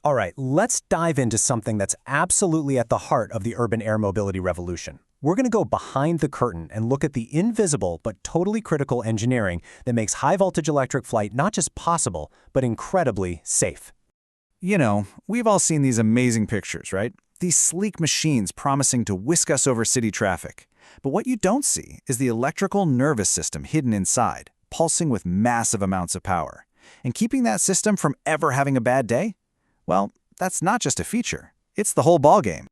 All right, let's dive into something that's absolutely at the heart of the urban air mobility revolution. We're going to go behind the curtain and look at the invisible but totally critical engineering that makes high-voltage electric flight not just possible, but incredibly safe. You know, we've all seen these amazing pictures, right? These sleek machines promising to whisk us over city traffic. But what you don't see is the electrical nervous system hidden inside, pulsing with massive amounts of power. And keeping that system from ever having a bad day? Well, that's not just a feature. It's the whole ballgame.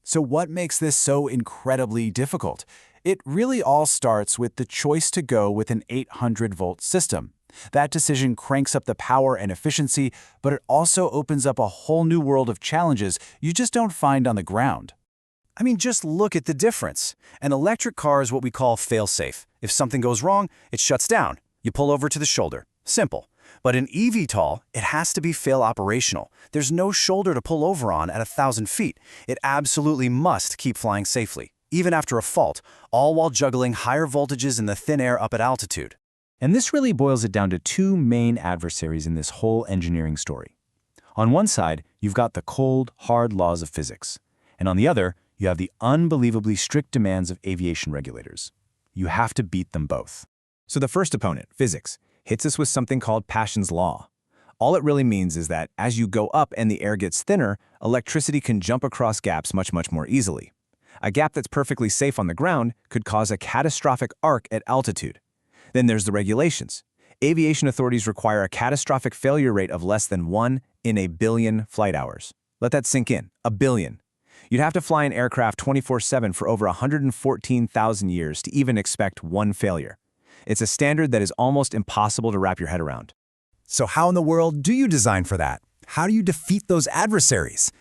So what makes this so incredibly difficult? It really all starts with the choice to go with an 800-volt system. That decision cranks up the power and efficiency, but it also opens up a whole new world of challenges you just don't find on the ground. I mean, just look at the difference. An electric car is what we call fail-safe. If something goes wrong, it shuts down. You pull over to the shoulder. Simple. But in eVTOL, it has to be fail-operational. There's no shoulder to pull over on at 1,000 feet. It absolutely must keep flying safely, even after a fault, all while juggling higher voltages in the thin air up at altitude. And this really boils it down to two main adversaries in this whole engineering story. On one side, you've got the cold, hard laws of physics. And on the other, you have the unbelievably strict demands of aviation regulators. You have to beat them both. So the first opponent, physics, hits us with something called Paschen's law. All it really means is that as you go up and the air gets thinner, electricity can jump across gaps much more easily. A gap that's perfectly safe on the ground could cause a catastrophic arc at altitude. Then there's the regulations. Aviation authorities require a catastrophic failure rate of less than 1 in a billion flight hours. Let that sink in, a billion. You'd have to fly an aircraft 24/7 for over 114,000 years to even expect one failure. It's a standard that is almost impossible to wrap your head around. So how in the world do you design for that? How do you defeat those adversaries?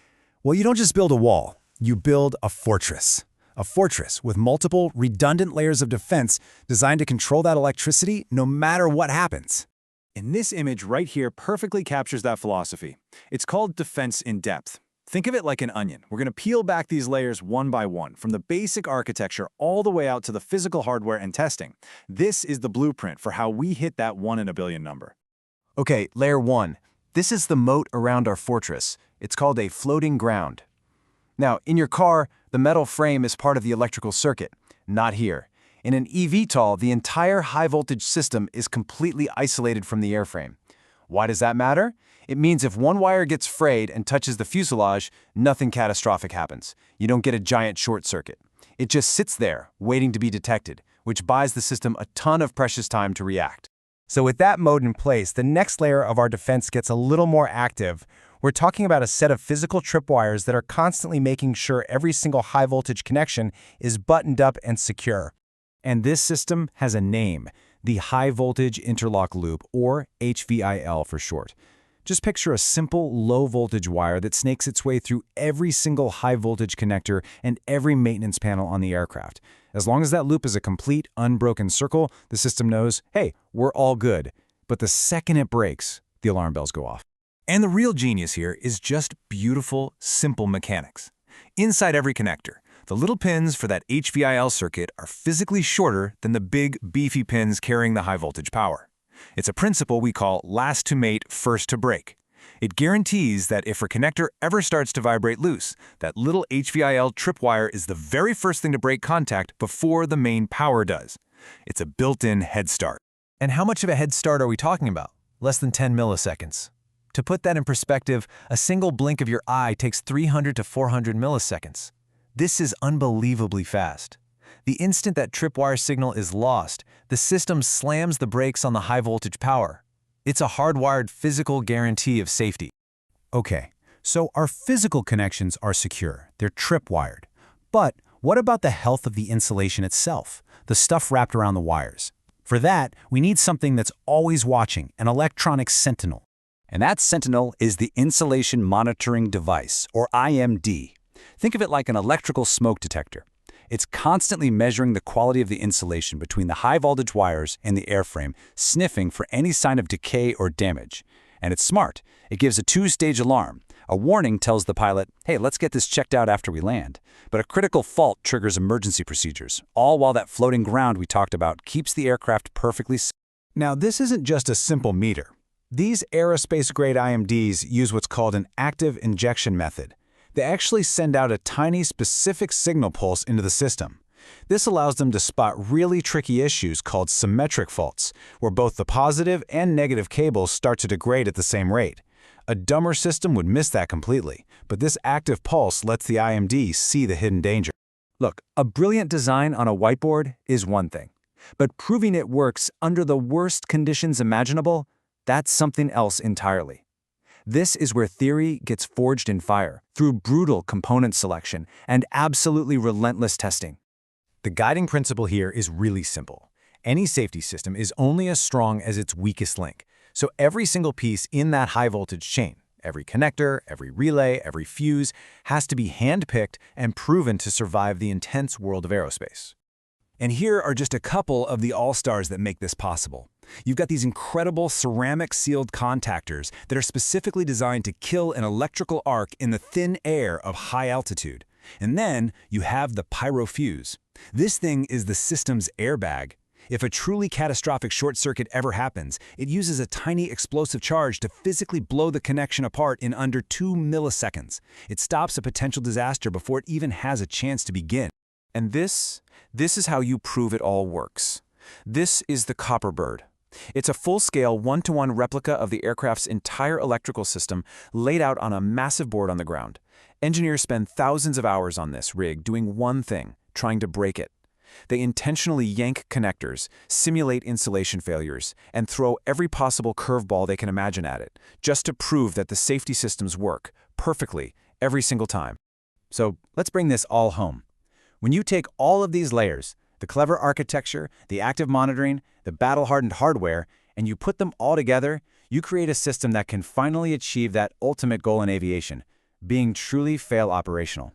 Well, you don't just build a wall, you build a fortress. A fortress with multiple, redundant layers of defense designed to control that electricity no matter what happens. And this image right here perfectly captures that philosophy. It's called defense in depth. Think of it like an onion. We're going to peel back these layers one by one, from the basic architecture all the way out to the physical hardware and testing. This is the blueprint for how we hit that 1 in a billion number. Okay, layer 1. This is the moat around our fortress. It's called a floating ground. Now, in your car, the metal frame is part of the electrical circuit. Not here. In an eVTOL, the entire high-voltage system is completely isolated from the airframe. Why does that matter? It means if one wire gets frayed and touches the fuselage, nothing catastrophic happens. You don't get a giant short circuit. It just sits there, waiting to be detected, which buys the system a ton of precious time to react. So with that mode in place, the next layer of our defense gets a little more active. We're talking about a set of physical tripwires that are constantly making sure every single high-voltage connection is buttoned up and secure. And this system has a name, the High Voltage Interlock Loop, or HVIL for short. Just picture a simple, low-voltage wire that snakes its way through every single high-voltage connector and every maintenance panel on the aircraft. As long as that loop is a complete, unbroken circle, the system knows, hey, we're all good. But the second it breaks, the alarm bells go off. And the real genius here is just beautiful, simple mechanics. Inside every connector, the little pins for that HVIL circuit are physically shorter than the big, beefy pins carrying the high-voltage power. It's a principle we call last to mate, first to break. It guarantees that if a connector ever starts to vibrate loose, that little HVIL tripwire is the very first thing to break contact before the main power does. It's a built-in head start. And how much of a head start are we talking about? Less than 10 milliseconds. To put that in perspective, a single blink of your eye takes 300 to 400 milliseconds. This is unbelievably fast. The instant that tripwire signal is lost, the system slams the brakes on the high-voltage power. It's a hardwired physical guarantee of safety. Okay, so our physical connections are secure. They're tripwired. But what about the health of the insulation itself, the stuff wrapped around the wires? For that, we need something that's always watching, an electronic sentinel. And that sentinel is the Insulation Monitoring Device, or IMD. Think of it like an electrical smoke detector. It's constantly measuring the quality of the insulation between the high-voltage wires and the airframe, sniffing for any sign of decay or damage. And it's smart. It gives a 2-stage alarm. A warning tells the pilot, hey, let's get this checked out after we land. But a critical fault triggers emergency procedures, all while that floating ground we talked about keeps the aircraft perfectly safe. Now, this isn't just a simple meter. These aerospace-grade IMDs use what's called an active injection method. They actually send out a tiny specific signal pulse into the system. This allows them to spot really tricky issues called symmetric faults, where both the positive and negative cables start to degrade at the same rate. A dumber system would miss that completely, but this active pulse lets the IMD see the hidden danger. Look, a brilliant design on a whiteboard is one thing, but proving it works under the worst conditions imaginable, that's something else entirely. This is where theory gets forged in fire, through brutal component selection and absolutely relentless testing. The guiding principle here is really simple. Any safety system is only as strong as its weakest link. So every single piece in that high-voltage chain, every connector, every relay, every fuse, has to be hand-picked and proven to survive the intense world of aerospace. And here are just a couple of the all-stars that make this possible. You've got these incredible ceramic-sealed contactors that are specifically designed to kill an electrical arc in the thin air of high altitude. And then you have the pyro-fuse. This thing is the system's airbag. If a truly catastrophic short circuit ever happens, it uses a tiny explosive charge to physically blow the connection apart in under 2 milliseconds. It stops a potential disaster before it even has a chance to begin. And this is how you prove it all works. This is the Copper Bird. It's a full-scale, one-to-one replica of the aircraft's entire electrical system laid out on a massive board on the ground. Engineers spend thousands of hours on this rig doing one thing, trying to break it. They intentionally yank connectors, simulate insulation failures, and throw every possible curveball they can imagine at it, just to prove that the safety systems work perfectly every single time. So let's bring this all home. When you take all of these layers, the clever architecture, the active monitoring, the battle-hardened hardware, and you put them all together, you create a system that can finally achieve that ultimate goal in aviation, being truly fail operational.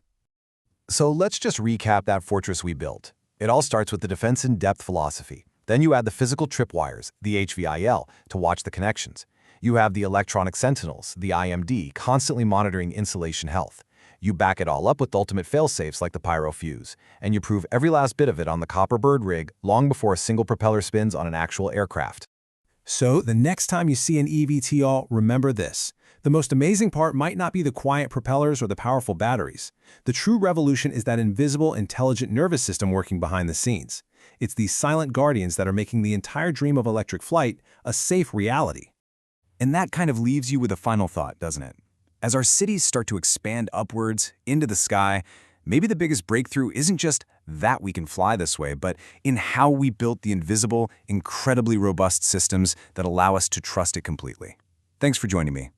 So let's just recap that fortress we built. It all starts with the defense in depth philosophy. Then you add the physical tripwires, the HVIL, to watch the connections. You have the electronic sentinels, the IMD, constantly monitoring insulation health. You back it all up with ultimate fail-safes like the pyro-fuse, and you prove every last bit of it on the Copper Bird rig long before a single propeller spins on an actual aircraft. So the next time you see an eVTOL, remember this. The most amazing part might not be the quiet propellers or the powerful batteries. The true revolution is that invisible, intelligent nervous system working behind the scenes. It's these silent guardians that are making the entire dream of electric flight a safe reality. And that kind of leaves you with a final thought, doesn't it? As our cities start to expand upwards into the sky, maybe the biggest breakthrough isn't just that we can fly this way, but in how we built the invisible, incredibly robust systems that allow us to trust it completely. Thanks for joining me.